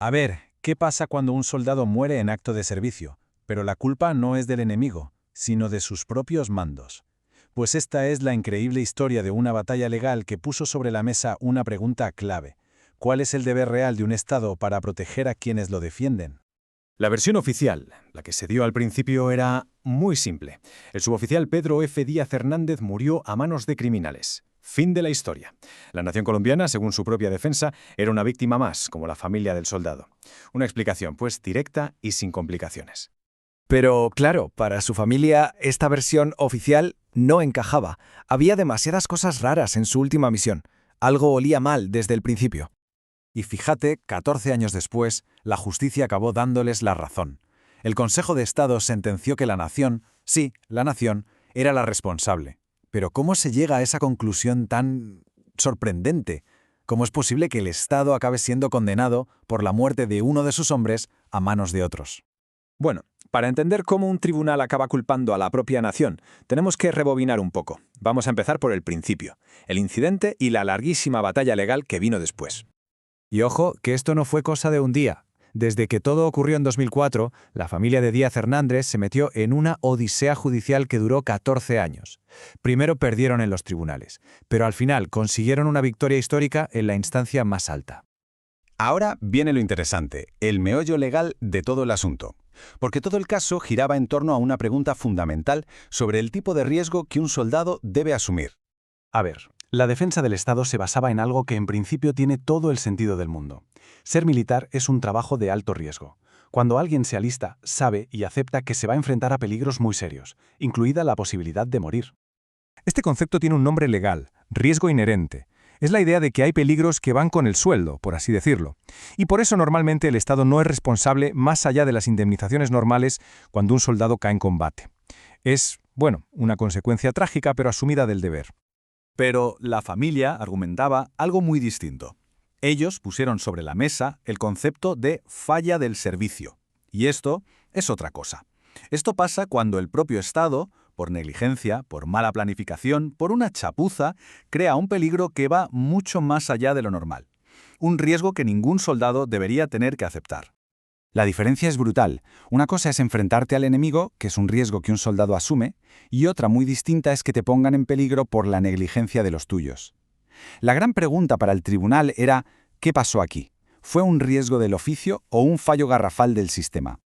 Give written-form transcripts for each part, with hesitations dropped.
A ver, ¿qué pasa cuando un soldado muere en acto de servicio? Pero la culpa no es del enemigo, sino de sus propios mandos. Pues esta es la increíble historia de una batalla legal que puso sobre la mesa una pregunta clave. ¿Cuál es el deber real de un Estado para proteger a quienes lo defienden? La versión oficial, la que se dio al principio, era muy simple. El suboficial Pedro F. Díaz Hernández murió a manos de criminales. Fin de la historia. La nación colombiana, según su propia defensa, era una víctima más, como la familia del soldado. Una explicación, pues, directa y sin complicaciones. Pero, claro, para su familia, esta versión oficial no encajaba. Había demasiadas cosas raras en su última misión. Algo olía mal desde el principio. Y fíjate, 14 años después, la justicia acabó dándoles la razón. El Consejo de Estado sentenció que la nación, sí, la nación, era la responsable. Pero ¿cómo se llega a esa conclusión tan sorprendente? ¿Cómo es posible que el Estado acabe siendo condenado por la muerte de uno de sus hombres a manos de otros? Bueno, para entender cómo un tribunal acaba culpando a la propia nación, tenemos que rebobinar un poco. Vamos a empezar por el principio, el incidente y la larguísima batalla legal que vino después. Y ojo, que esto no fue cosa de un día. Desde que todo ocurrió en 2004, la familia de Díaz Hernández se metió en una odisea judicial que duró 14 años. Primero perdieron en los tribunales, pero al final consiguieron una victoria histórica en la instancia más alta. Ahora viene lo interesante, el meollo legal de todo el asunto. Porque todo el caso giraba en torno a una pregunta fundamental sobre el tipo de riesgo que un soldado debe asumir. A ver, la defensa del Estado se basaba en algo que en principio tiene todo el sentido del mundo. Ser militar es un trabajo de alto riesgo. Cuando alguien se alista, sabe y acepta que se va a enfrentar a peligros muy serios, incluida la posibilidad de morir. Este concepto tiene un nombre legal, riesgo inherente. Es la idea de que hay peligros que van con el sueldo, por así decirlo. Y por eso normalmente el Estado no es responsable más allá de las indemnizaciones normales cuando un soldado cae en combate. Es, bueno, una consecuencia trágica pero asumida del deber. Pero la familia argumentaba algo muy distinto. Ellos pusieron sobre la mesa el concepto de falla del servicio. Y esto es otra cosa. Esto pasa cuando el propio Estado, por negligencia, por mala planificación, por una chapuza, crea un peligro que va mucho más allá de lo normal. Un riesgo que ningún soldado debería tener que aceptar. La diferencia es brutal. Una cosa es enfrentarte al enemigo, que es un riesgo que un soldado asume, y otra muy distinta es que te pongan en peligro por la negligencia de los tuyos. La gran pregunta para el tribunal era, ¿qué pasó aquí? ¿Fue un riesgo del oficio o un fallo garrafal del sistema?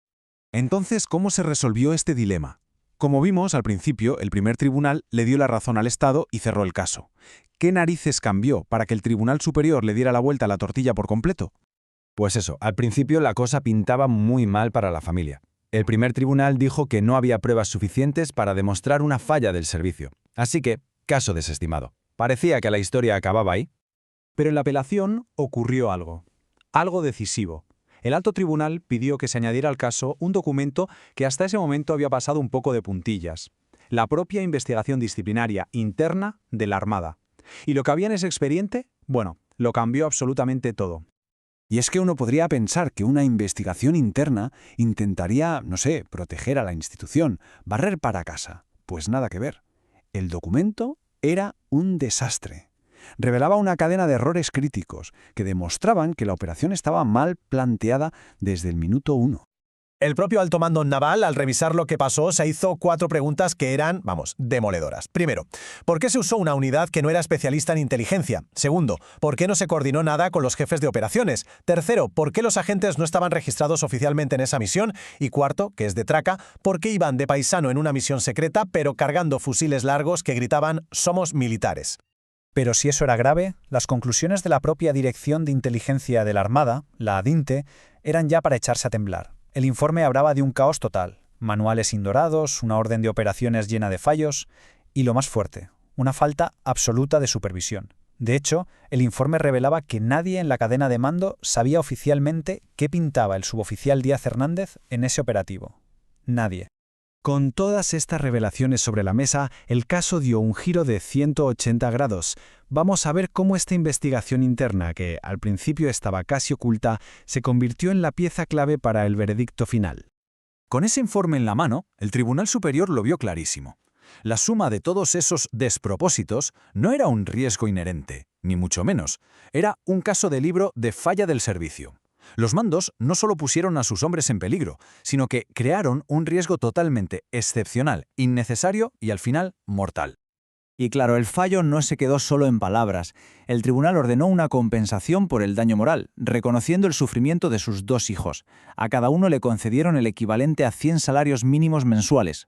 Entonces, ¿cómo se resolvió este dilema? Como vimos al principio, el primer tribunal le dio la razón al Estado y cerró el caso. ¿Qué narices cambió para que el Tribunal Superior le diera la vuelta a la tortilla por completo? Pues eso, al principio la cosa pintaba muy mal para la familia. El primer tribunal dijo que no había pruebas suficientes para demostrar una falla del servicio. Así que, caso desestimado. Parecía que la historia acababa ahí. Pero en la apelación ocurrió algo decisivo. El alto tribunal pidió que se añadiera al caso un documento que hasta ese momento había pasado un poco de puntillas. La propia investigación disciplinaria interna de la Armada. ¿Y lo que había en ese expediente? Bueno, lo cambió absolutamente todo. Y es que uno podría pensar que una investigación interna intentaría, no sé, proteger a la institución, barrer para casa. Pues nada que ver. El documento era un desastre. Revelaba una cadena de errores críticos que demostraban que la operación estaba mal planteada desde el minuto 1. El propio alto mando naval, al revisar lo que pasó, se hizo 4 preguntas que eran, demoledoras. Primero, ¿por qué se usó una unidad que no era especialista en inteligencia? Segundo, ¿por qué no se coordinó nada con los jefes de operaciones? Tercero, ¿por qué los agentes no estaban registrados oficialmente en esa misión? Y cuarto, que es de traca, ¿por qué iban de paisano en una misión secreta, pero cargando fusiles largos que gritaban «somos militares»? Pero si eso era grave, las conclusiones de la propia Dirección de Inteligencia de la Armada, la ADINTE, eran ya para echarse a temblar. El informe hablaba de un caos total, manuales indorados, una orden de operaciones llena de fallos y, lo más fuerte, una falta absoluta de supervisión. De hecho, el informe revelaba que nadie en la cadena de mando sabía oficialmente qué pintaba el suboficial Díaz Hernández en ese operativo. Nadie. Con todas estas revelaciones sobre la mesa, el caso dio un giro de 180 grados. Vamos a ver cómo esta investigación interna, que al principio estaba casi oculta, se convirtió en la pieza clave para el veredicto final. Con ese informe en la mano, el Tribunal Superior lo vio clarísimo. La suma de todos esos despropósitos no era un riesgo inherente, ni mucho menos. Era un caso de libro de falla del servicio. Los mandos no solo pusieron a sus hombres en peligro, sino que crearon un riesgo totalmente excepcional, innecesario y al final mortal. Y claro, el fallo no se quedó solo en palabras. El tribunal ordenó una compensación por el daño moral, reconociendo el sufrimiento de sus 2 hijos. A cada uno le concedieron el equivalente a 100 salarios mínimos mensuales.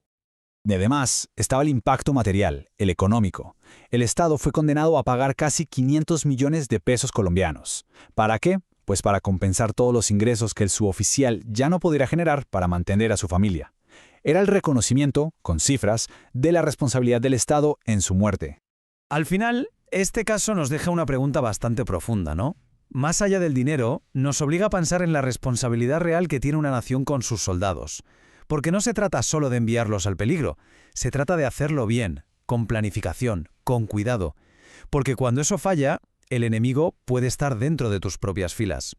Además, estaba el impacto material, el económico. El Estado fue condenado a pagar casi 500 millones de pesos colombianos. ¿Para qué? Pues para compensar todos los ingresos que el suboficial ya no podría generar para mantener a su familia. Era el reconocimiento, con cifras, de la responsabilidad del Estado en su muerte. Al final, este caso nos deja una pregunta bastante profunda, ¿no? Más allá del dinero, nos obliga a pensar en la responsabilidad real que tiene una nación con sus soldados. Porque no se trata solo de enviarlos al peligro, se trata de hacerlo bien, con planificación, con cuidado. Porque cuando eso falla, el enemigo puede estar dentro de tus propias filas.